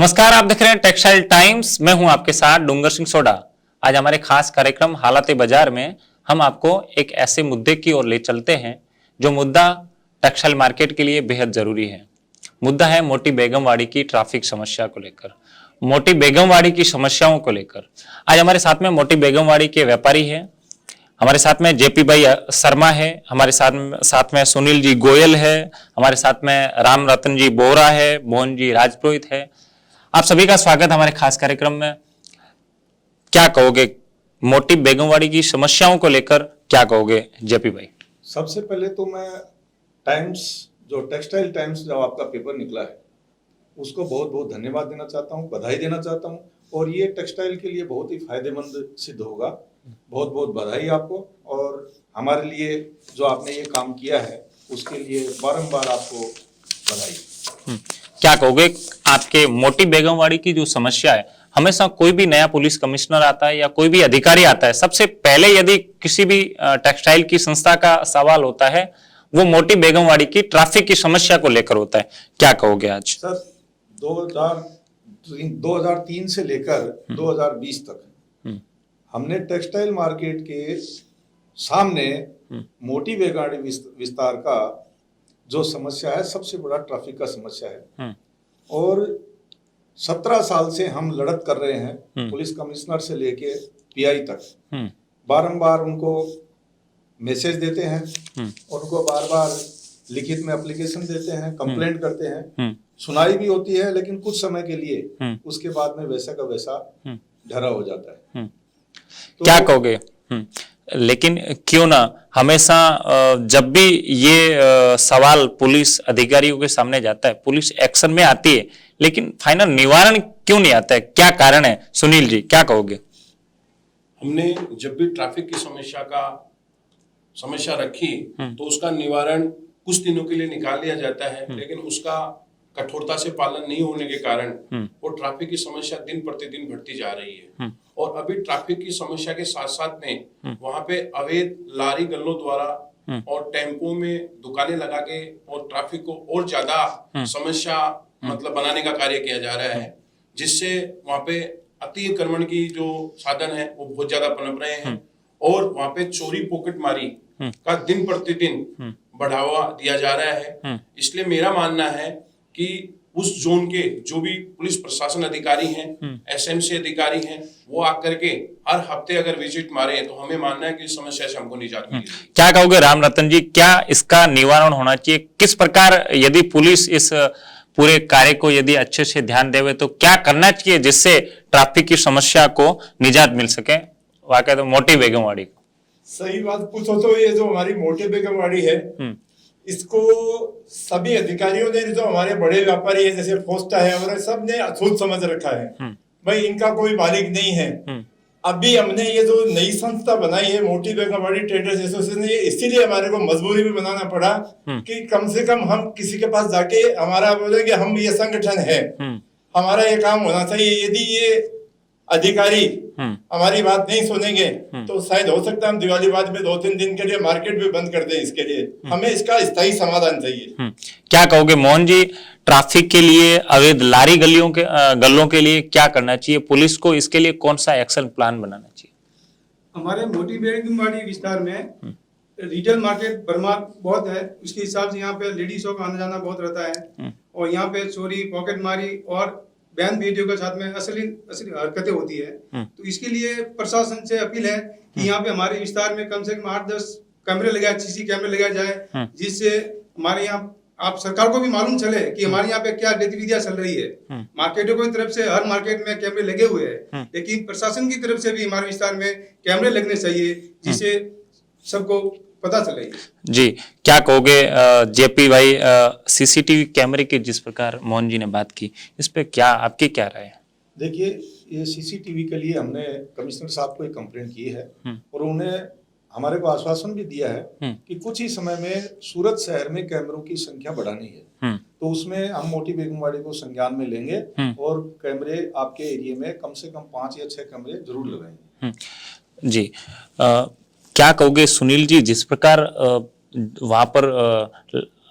नमस्कार, आप देख रहे हैं टेक्सटाइल टाइम्स। मैं हूं आपके साथ डूंगर सिंह सोडा। आज हमारे खास कार्यक्रम हालात बाजार में हम आपको एक ऐसे मुद्दे की ओर ले चलते हैं जो मुद्दा टेक्सटाइल मार्केट के लिए बेहद जरूरी है। मुद्दा है मोटी बेगमवाड़ी की ट्रैफिक समस्या को लेकर, मोटी बेगमवाड़ी की समस्याओं को लेकर। आज हमारे साथ में मोटी बेगमवाड़ी के व्यापारी है, हमारे साथ में जेपी भाई शर्मा है, हमारे साथ में सुनील जी गोयल है, हमारे साथ में राम रतन जी बोरा है, मोहन जी राजपुरोहित है। आप सभी का स्वागत हमारे खास कार्यक्रम में। क्या कहोगे मोटी बेगमवाड़ी की समस्याओं को लेकर, क्या कहोगे जेपी भाई? सबसे पहले तो मैं टाइम्स, जो टेक्सटाइल टाइम्स जो आपका पेपर निकला है, उसको बहुत बहुत धन्यवाद देना चाहता हूँ, बधाई देना चाहता हूँ। और ये टेक्सटाइल के लिए बहुत ही फायदेमंद सिद्ध होगा। बहुत बहुत बधाई आपको, और हमारे लिए जो आपने ये काम किया है उसके लिए बारंबार आपको बधाई। क्या कहोगे, आपके मोटी बेगमवाड़ी की जो समस्या है, हमेशा कोई भी नया पुलिस कमिश्नर आता है या कोई भी अधिकारी आता है, सबसे पहले यदि किसी भी टेक्सटाइल की संस्था का सवाल होता है वो मोटी बेगमवाड़ी की ट्रैफिक की समस्या को लेकर होता है। क्या कहोगे आज? सर, 2003 से लेकर 2020 तक हमने टेक्सटाइल मार्केट के सामने मोटी बेगमवाड़ी विस्तार का जो समस्या है, सबसे बड़ा ट्रैफिक का समस्या है। और 17 साल से हम लड़त कर रहे हैं, पुलिस कमिश्नर से लेके पीआई तक। बारंबार उनको मैसेज देते हैं, उनको बार बार लिखित में एप्लीकेशन देते हैं, कंप्लेंट करते हैं, सुनाई भी होती है, लेकिन कुछ समय के लिए, उसके बाद में वैसा का वैसा ढरा हो जाता है। तो क्या कहोगे? लेकिन क्यों ना हमेशा जब भी ये सवाल पुलिस अधिकारियों के सामने जाता है, पुलिस एक्शन में आती है, लेकिन फाइनल निवारण क्यों नहीं आता है? क्या कारण है? सुनील जी, क्या कहोगे? हमने जब भी ट्रैफिक की समस्या रखी तो उसका निवारण कुछ दिनों के लिए निकाल लिया जाता है, लेकिन उसका कठोरता से पालन नहीं होने के कारण वो ट्रैफिक की समस्या दिन प्रतिदिन बढ़ती जा रही है। और अभी ट्रैफिक की समस्या के साथ साथ में वहां पे अवैध लारी गल्लों द्वारा और टेम्पो में दुकानें लगा के और ट्रैफिक को और ज्यादा समस्या मतलब बनाने का कार्य किया जा रहा है, जिससे वहां पे अतिक्रमण की जो साधन है वो बहुत ज्यादा पनप रहे हैं। और वहां पे चोरी पॉकेटमारी का दिन प्रतिदिन बढ़ावा दिया जा रहा है। इसलिए मेरा मानना है कि उस जोन के जो भी पुलिस प्रशासन अधिकारी हैं, एसएमसी अधिकारी हैं, वो आकर के हर हफ्ते अगर विजिट मारे तो हमें मानना है कि इस समस्या से हमको निजात मिलेगी। क्या कहोगे राम रतन जी, क्या इसका निवारण होना चाहिए? किस प्रकार यदि पुलिस इस पूरे कार्य को यदि अच्छे से ध्यान देवे तो क्या करना चाहिए जिससे ट्रैफिक की समस्या को निजात मिल सके? वाकई तो मोटी बेगमवाड़ी को सही बात पूछो तो ये जो हमारी मोटी बेगमवाड़ी है, इसको सभी अधिकारियों ने, जो हमारे बड़े व्यापारी है जैसे फोस्टा है और सब ने अछूत समझ रखा है, भाई इनका कोई मालिक नहीं है। अभी हमने ये जो नई संस्था बनाई है मोटी बेगमवाड़ी ट्रेडर्स एसोसिएशन, ये इसीलिए हमारे को मजबूरी में बनाना पड़ा कि कम से कम हम किसी के पास जाके हमारा बोलेंगे हम ये संगठन है, हमारा ये काम होना चाहिए। यदि ये अधिकारी हमारी बात नहीं सुनेंगे तो शायद हो सकता है हम दिवाली बाद में 2-3 दिन के लिए मार्केट भी बंद कर दें। इसके लिए हमें इसका स्थायी समाधान चाहिए। क्या कहोगे मोहन जी, ट्रैफिक के लिए, अवैध लारी गल्लों के लिए क्या करना चाहिए? पुलिस को इसके लिए कौन सा एक्शन प्लान बनाना चाहिए? हमारे मोटी बेगमवाड़ी विस्तार में रिटेल मार्केट भरमार बहुत है, उसके हिसाब से यहाँ पे लेडीजों का आना जाना बहुत रहता है, और यहाँ पे चोरी पॉकेटमारी और बैन वीडियो के साथ में असली हरकतें होती है। तो इसके लिए प्रशासन से अपील है कि यहाँ पे हमारे विस्तार में कम से कम 8-10 कैमरे लगाए, सीसी कैमरे लगाए जाए, जिससे हमारे यहाँ आप सरकार को भी मालूम चले कि हमारे यहाँ पे क्या गतिविधियां चल रही है। मार्केटों की तरफ से हर मार्केट में कैमरे लगे हुए हैं, लेकिन प्रशासन की तरफ से भी हमारे विस्तार में कैमरे लगने चाहिए, जिससे सबको पता चले। जी, क्या कहोगे जेपी भाई, सीसीटीवी कैमरे की जिस प्रकार मोहन जी ने बात की, इस पे क्या आपकी क्या राय है? देखिए, ये सीसीटीवी के लिए हमने कमिश्नर साहब को एक कंप्लेंट की है, और उन्हें हमारे को आश्वासन भी दिया है कि कुछ ही समय में सूरत शहर में कैमरों की संख्या बढ़ानी है। तो उसमें हम मोटी बेगमवाड़ी को संज्ञान में लेंगे और कैमरे आपके एरिया में कम से कम 5 या 6 कैमरे जरूर लगाएंगे। जी, क्या कहोगे सुनील जी, जिस प्रकार वहां पर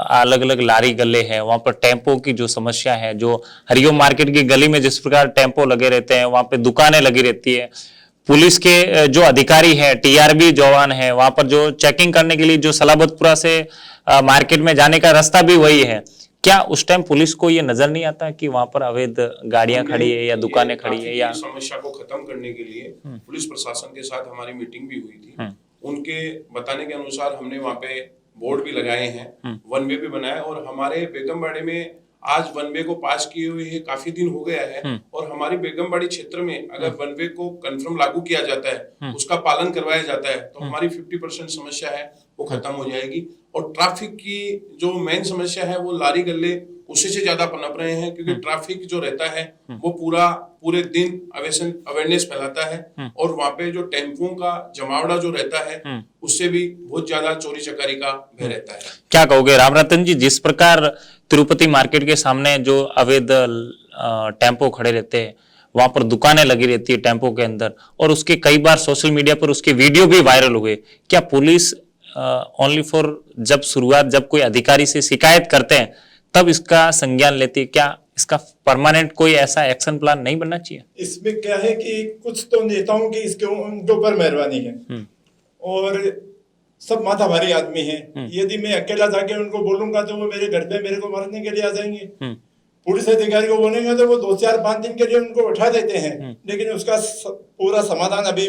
अलग अलग लारी गले हैं, वहां पर टेम्पो की जो समस्या है, जो हरिओम मार्केट की गली में जिस प्रकार टेम्पो लगे रहते हैं, वहां पे दुकानें लगी रहती है, पुलिस के जो अधिकारी है, टीआरबी जवान है, वहां पर जो चेकिंग करने के लिए जो सलाबतपुरा से मार्केट में जाने का रास्ता भी वही है, क्या उस टाइम पुलिस को ये नजर नहीं आता कि वहां पर अवैध गाड़ियां खड़ी है या दुकानें खड़ी है? या समस्या को खत्म करने के लिए पुलिस प्रशासन के साथ हमारी मीटिंग भी हुई थी। उनके बताने के अनुसार हमने वहां पे बोर्ड भी लगाए हैं, वन वे भी बनाया, और हमारे बेगमबाड़ी में आज वन वे को पास किए हुए काफी दिन हो गया है, और हमारी बेगमबाड़ी क्षेत्र में अगर वन वे को कंफर्म लागू किया जाता है, उसका पालन करवाया जाता है, तो हमारी 50% समस्या है वो खत्म हो जाएगी। और ट्रैफिक की जो मेन समस्या है वो लारी गल्ले उसी से ज्यादा पनप रहे हैं, क्योंकि ट्रैफिक जो रहता है वो पूरे दिन अवेयरनेस फैलाता है, और वहां पे जो टेम्पो का जमावड़ा जो रहता है उससे भी बहुत ज्यादा चोरी चकारी का भय रहता है। क्या कहोगे रामरतन जी, जिस प्रकार तिरुपति मार्केट के सामने जो अवैध टेम्पो खड़े रहते हैं, वहां पर दुकानें लगी रहती है टेम्पो के अंदर, और उसके कई बार सोशल मीडिया पर उसके वीडियो भी वायरल हुए, क्या पुलिस ओनली फॉर जब कोई अधिकारी से शिकायत करते हैं तब इसका संज्ञान लेती है? क्या इसका परमानेंट कोई ऐसा एक्शन प्लान नहीं बनना चाहिए? इसमें क्या है कि कुछ तो नेताओं की इसके उनके ऊपर मेहरबानी है, और सब माथा भारी आदमी हैं। यदि मैं अकेला जाके उनको बोलूंगा तो वो मेरे घर पे मेरे को मारने के लिए आ जाएंगे। पुलिस अधिकारी को बोलेंगे तो वो 2-4-5 दिन के लिए उनको उठा देते हैं, लेकिन उसका पूरा समाधान अभी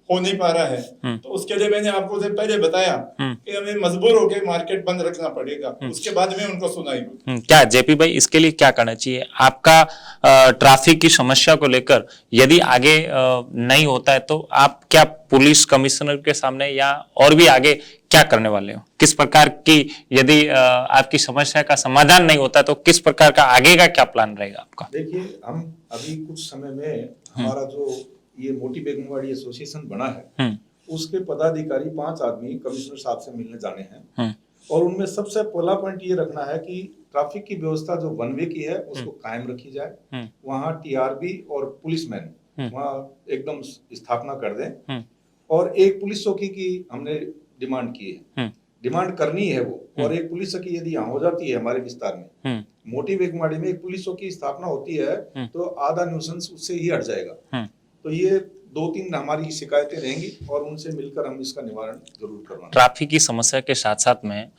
हो नहीं पा रहा है। तो उसके लिए मैंने आपको से पहले बताया कि हमें मजबूर होकर मार्केट बंद रखना पड़ेगा, उसके बाद में उनको सुनाई। क्या जेपी भाई इसके लिए क्या करना चाहिए? आपका ट्रैफिक की समस्या को लेकर यदि आगे नहीं होता है तो आप क्या पुलिस कमिश्नर के सामने या और भी आगे क्या करने वाले हो? किस प्रकार की यदि आपकी समस्या का समाधान नहीं होता तो किस प्रकार का आगे का क्या प्लान रहेगा आपका? देखिए, हम अभी कुछ समय में हमारा जो ये मोटी बेगमवाड़ी एसोसिएशन बना है, उसके पदाधिकारी 5 आदमी कमिश्नर साहब से मिलने जाने हैं, और उनमें सबसे पहला पॉइंट ये रखना है कि ट्रैफिक की व्यवस्था जो वन वे की है उसको कायम रखी जाए। वहाँ टीआरबी और पुलिसमैन वहाँ एकदम स्थापना कर दें, और एक पुलिस चौकी की हमने डिमांड की है, डिमांड करनी है वो, और एक पुलिस चौकी यदि यहाँ हो जाती है हमारे विस्तार में, मोटी बेगमवाड़ी में एक पुलिस चौकी की स्थापना होती है तो आधा न्यूसेंस उससे ही हट जाएगा। तो ये 2-3 हमारी शिकायतें रहेंगी और उनसे मिलकर हम इसका निवारण जरूर करवाएंगे। ट्रैफिक की समस्या के साथ साथ में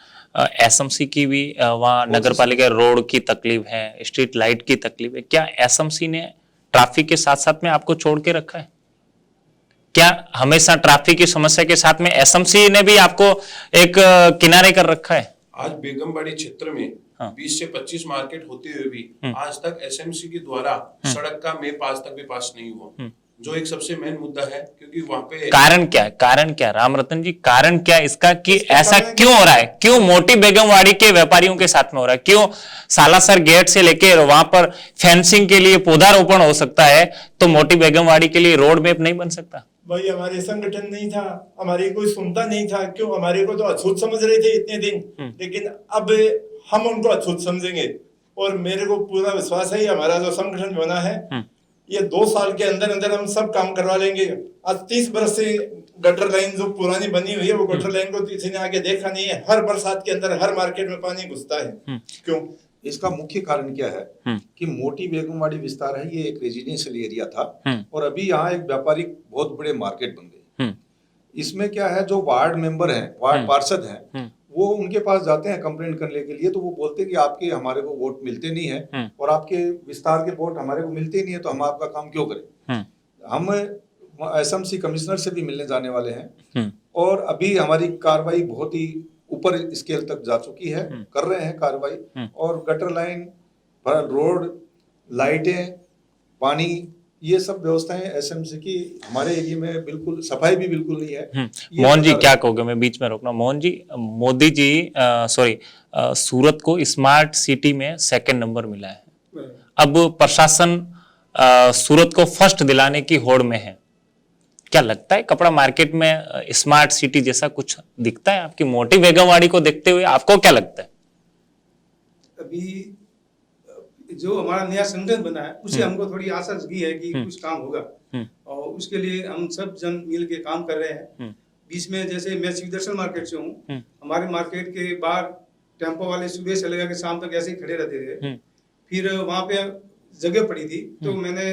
एसएमसी की भी वहाँ नगर पालिका रोड की तकलीफ है, स्ट्रीट लाइट की तकलीफ है, क्या एसएमसी ने ट्रैफिक के साथ साथ में आपको छोड़ के रखा है? क्या हमेशा ट्रैफिक की समस्या के साथ में एसएमसी ने भी आपको एक किनारे कर रखा है? आज बेगमबाड़ी क्षेत्र में 20 से 25 मार्केट होते हुए भी आज तक एसएमसी के द्वारा सड़क का मैप आज तक भी पास नहीं हुआ, जो एक सबसे मेन मुद्दा है, क्योंकि वहां पे कारण क्या रामरतन जी, कारण क्या इसका कि ऐसा क्यों हो रहा है? क्यों मोटी बेगमवाड़ी के व्यापारियों के साथ में हो रहा है? क्यों सालासर गेट से लेकर वहां पर फेंसिंग के लिए पौधारोपण हो सकता है तो मोटी बेगमवाड़ी के लिए रोड मैप नहीं बन सकता? भाई हमारे संगठन नहीं था, हमारी कोई सुनता नहीं था, क्यों हमारे को तो अछूत समझ रहे थे इतने दिन, लेकिन अब हम उनको अछूत समझेंगे। और मेरे को पूरा विश्वास है हमारा जो संगठन बना है ये 2 साल के अंदर अंदर हम सब काम करवा लेंगे। आज 30 बरस से गटर लाइन जो पुरानी बनी हुई है वो गटर लाइन को किसी ने आगे देखा नहीं है। हर बरसात के अंदर हर मार्केट में पानी घुसता है। क्यों? इसका मुख्य कारण क्या है कि मोटी बेगमवाड़ी विस्तार है, ये एक रेजिडेंशियल एरिया था और अभी यहाँ एक व्यापारिक बहुत बड़े मार्केट बन गए। इसमें क्या है, जो वार्ड मेंबर हैं, वार्ड पार्षद हैं, वो उनके पास जाते हैं कंप्लेंट करने के लिए, तो वो बोलते हैं कि आपके हमारे को वोट मिलते नहीं है और आपके विस्तार के वोट हमारे को मिलते ही नहीं है, तो हम आपका काम क्यों करें। हम एसएमसी कमिश्नर से भी मिलने जाने वाले हैं और अभी हमारी कार्रवाई बहुत ही ऊपर स्केल तक जा चुकी है, कर रहे हैं कार्रवाई। और गटर लाइन, रोड, लाइटें, पानी, ये सब व्यवस्थाएं एसएमसी की हमारे एरिया में बिल्कुल, सफाई भी बिल्कुल नहीं है। मोहन जी क्या कहोगे? मैं बीच में रोकना। मोहन जी, मोदी जी सूरत को स्मार्ट सिटी में 2nd नंबर मिला है। अब प्रशासन सूरत को फर्स्ट दिलाने की होड़ में है। क्या लगता है कपड़ा मार्केट में स्मार्ट सिटी जैसा कुछ दिखता है आपकी मोटी बेगमवाड़ी को देखते हुए? आपको क्या लगता है? अभी जो हमारा नया संगठन बना है उससे हमको थोड़ी आशा जगी है कि कुछ काम होगा, और उसके लिए हम सब जन मिल के काम कर रहे हैं। बीच में जैसे मैं शिव दर्शन मार्केट से हूँ, हमारे मार्केट के बाहर टेम्पो वाले सुबह से लेकर के शाम तक ऐसे ही खड़े रहते थे। फिर वहाँ पे जगह पड़ी थी तो मैंने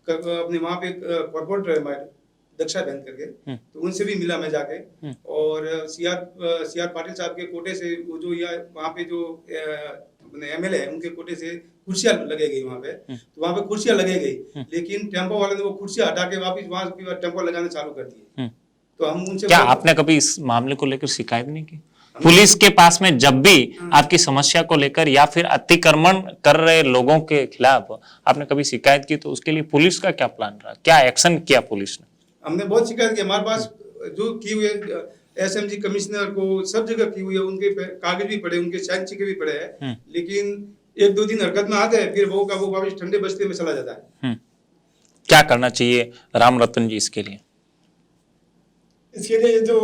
अपने वहाँ पे कॉर्पोरेटर दक्षा बहन करके तो उनसे भी मिला मैं जाके, और सीआर पाटिल साहब के कोटे से वो जो वहाँ पे जो एमएलए है उनके कोटे से कुर्सियां लगे गई वहाँ पे, तो वहाँ पे कुर्सियां लगे गई, लेकिन टेम्पो वाले ने वो कुर्सियां हटा के वापस वहाँ टेम्पो लगाने चालू कर दिए। तो हम उनसे क्या आपने कभी इस मामले को लेकर शिकायत नहीं की पुलिस के पास में? जब भी आपकी समस्या को लेकर या फिर अतिक्रमण कर रहे लोगों के खिलाफ आपने कभी शिकायत की, तो उसके लिए पुलिस का क्या प्लान रहा, क्या एक्शन किया पुलिस ने? हमने बहुत शिकायत की, हमारे पास जो की हुई एसएमजी कमिश्नर को सब जगह की हुई है, उनके कागज भी पड़े, उनके साइन के भी पड़े हैं, लेकिन एक दो दिन हरकत में आते हैं फिर वो वापस ठंडे बस्ते में चला जाता है। क्या करना चाहिए राम रतन जी इसके लिए? इसके लिए जो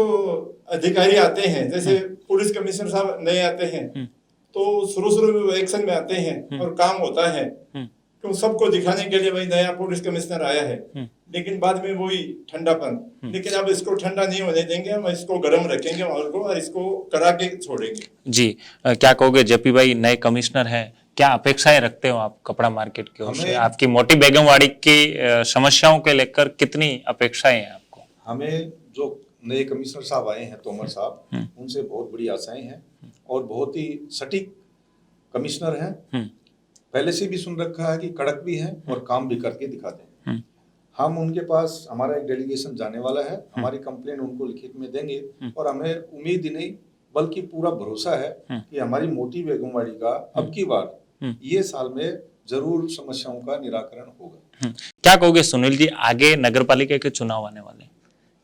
अधिकारी आते हैं, जैसे पुलिस कमिश्नर साहब नए आते हैं तो शुरू में वो एक्शन में आते हैं और काम होता है, तो सबको दिखाने के लिए भाई नया पुलिस कमिश्नर आया है, लेकिन बाद में वही ठंडापन। लेकिन अब इसको ठंडा नहीं होने देंगे, हम इसको गर्म रखेंगे माहौल को और इसको करा के छोड़ेंगे। जी क्या कहोगे जेपी भाई, नए कमिश्नर है, क्या अपेक्षाएं रखते हो आप कपड़ा मार्केट की ओर से? आपकी मोटी बेगमवाड़ी की समस्याओं के लेकर कितनी अपेक्षाएं हैं आपको? हमें जो नए कमिश्नर साहब आए हैं तोमर साहब, उनसे बहुत बड़ी आशाएं हैं और बहुत ही सटीक कमिश्नर हैं। पहले से भी सुन रखा है कि कड़क भी हैं और काम भी करके दिखाते हैं। हम उनके पास, हमारा एक डेलीगेशन जाने वाला है, हमारी कंप्लेंट उनको लिखित में देंगे और हमें उम्मीद ही नहीं बल्कि पूरा भरोसा है कि हमारी मोटी बेगमवाड़ी का अब की बार ये साल में जरूर समस्याओं का निराकरण होगा। क्या कहोगे सुनील जी, आगे नगर पालिका के चुनाव आने वाले,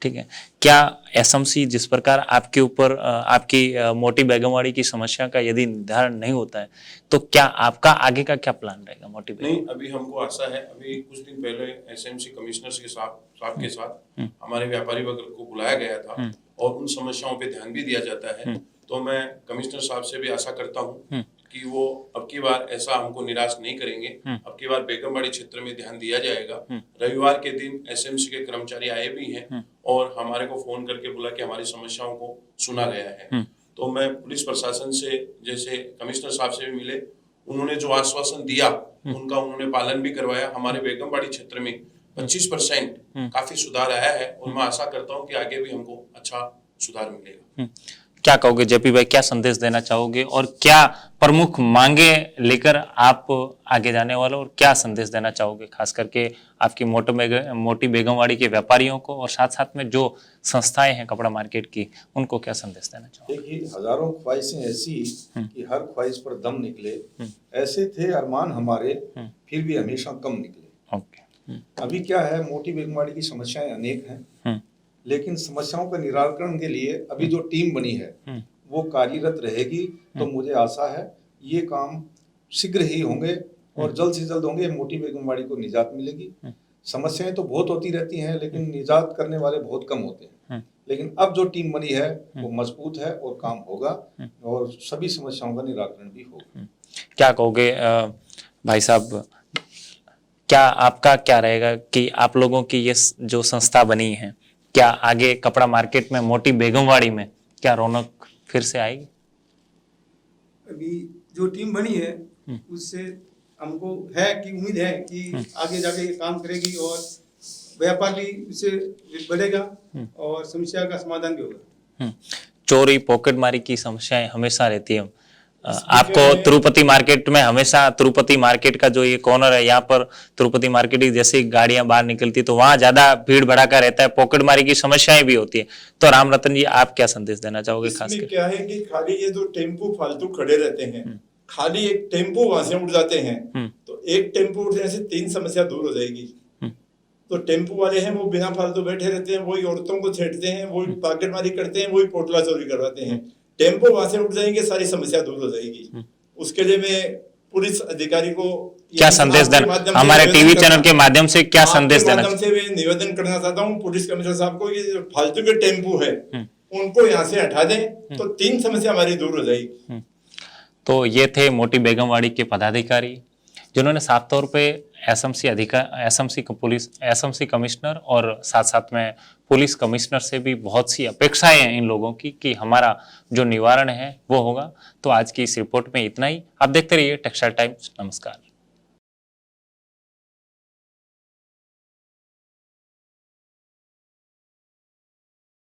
ठीक है, क्या एसएमसी जिस प्रकार आपके ऊपर आपकी मोटी बेगमवाड़ी की समस्या का यदि निर्धारण नहीं होता है तो क्या आपका आगे का क्या प्लान रहेगा मोटी बेगमवाड़ी? नहीं, अभी हमको आशा है, अभी कुछ दिन पहले एसएमसी कमिश्नर के साहब के साथ हमारे व्यापारी वर्ग को बुलाया गया था और उन समस्याओं पे ध्यान भी दिया जाता है। तो मैं कमिश्नर साहब से भी आशा करता हूँ कि वो अब की बार ऐसा हमको निराश नहीं करेंगे। अब की बार बेगमवाड़ी क्षेत्र में ध्यान दिया जाएगा। रविवार के दिन एसएमसी के कर्मचारी आए भी हैं और हमारे को फोन करके बोला कि हमारी समस्याओं को सुना गया है। तो मैं पुलिस प्रशासन से, जैसे कमिश्नर साहब से भी मिले, उन्होंने जो आश्वासन दिया उनका उन्होंने पालन भी करवाया। हमारे बेगमवाड़ी क्षेत्र में 25% काफी सुधार आया है और मैं आशा करता हूँ कि आगे भी हमको अच्छा सुधार मिलेगा। क्या कहोगे जेपी भाई, क्या संदेश देना चाहोगे और क्या प्रमुख मांगे लेकर आप आगे जाने वाले और क्या संदेश देना चाहोगे खास करके आपकी मोटी बेगमवाड़ी के व्यापारियों को और साथ साथ में जो संस्थाएं हैं कपड़ा मार्केट की, उनको क्या संदेश देना चाहोगे? देखिए, हजारों ख्वाहिशें ऐसी कि हर ख्वाहिश पर दम निकले, ऐसे थे अरमान हमारे, फिर भी हमेशा कम निकले। अभी क्या है, मोटी बेगमवाड़ी की समस्याएं अनेक हैं, लेकिन समस्याओं के निराकरण के लिए अभी जो टीम बनी है वो कार्यरत रहेगी। तो मुझे आशा है ये काम शीघ्र ही होंगे और जल्द से जल्द होंगे, मोटी बेगमवाड़ी को निजात मिलेगी। समस्याएं तो बहुत होती रहती हैं लेकिन निजात करने वाले बहुत कम होते हैं, लेकिन अब जो टीम बनी है वो मजबूत है और काम होगा और सभी समस्याओं का निराकरण भी होगा। क्या कहोगे भाई साहब, क्या आपका क्या रहेगा कि आप लोगों की ये जो संस्था बनी है, क्या आगे कपड़ा मार्केट में मोटी बेगमवाड़ी में क्या रौनक फिर से आएगी? अभी जो टीम बनी है उससे हमको है कि उम्मीद है कि आगे जाके ये काम करेगी और व्यापार भी उससे बढ़ेगा और समस्या का समाधान भी होगा। चोरी पॉकेटमारी की समस्याएं हमेशा रहती है। आपको तिरुपति मार्केट में हमेशा, तिरुपति मार्केट का जो ये कॉर्नर है यहाँ पर तिरुपति मार्केट की जैसे गाड़ियां बाहर निकलती तो वहां ज्यादा भीड़ भड़ाका रहता है, पॉकेटमारी की समस्याएं भी होती है। तो राम रतन जी, आप क्या संदेश देना चाहोगे? खास कर क्या है कि खाली ये जो टेम्पो फालतू खड़े रहते हैं, खाली एक टेम्पो वहां से उठ जाते हैं तो एक टेम्पो उठने से 3 समस्या दूर हो जाएगी। तो टेम्पो वाले हैं वो बिना फालतू बैठे रहते हैं, वही औरतों को छेड़ते हैं, वही पॉकेटमारी करते हैं, वही पोटला चोरी करवाते हैं। टेम्पो वहां से उठ जाएंगे, सारी समस्या दूर हो जाएगी। उसके लिए मैं पुलिस अधिकारी को क्या संदेश देना, हमारे टीवी चैनल के माध्यम से क्या संदेश देना से मैं निवेदन करना चाहता हूँ पुलिस कमिश्नर साहब को, ये फालतू के टेम्पो है उनको यहाँ से हटा दें तो 3 समस्या हमारी दूर हो जाएगी। तो ये थे मोटी बेगमवाड़ी के पदाधिकारी जिन्होंने साफ तौर पे एसएमसी कमिश्नर और साथ साथ में पुलिस कमिश्नर से भी बहुत सी अपेक्षाएं हैं इन लोगों की कि हमारा जो निवारण है वो होगा। तो आज की इस रिपोर्ट में इतना ही। आप देखते रहिए टेक्सटाइल टाइम्स। नमस्कार।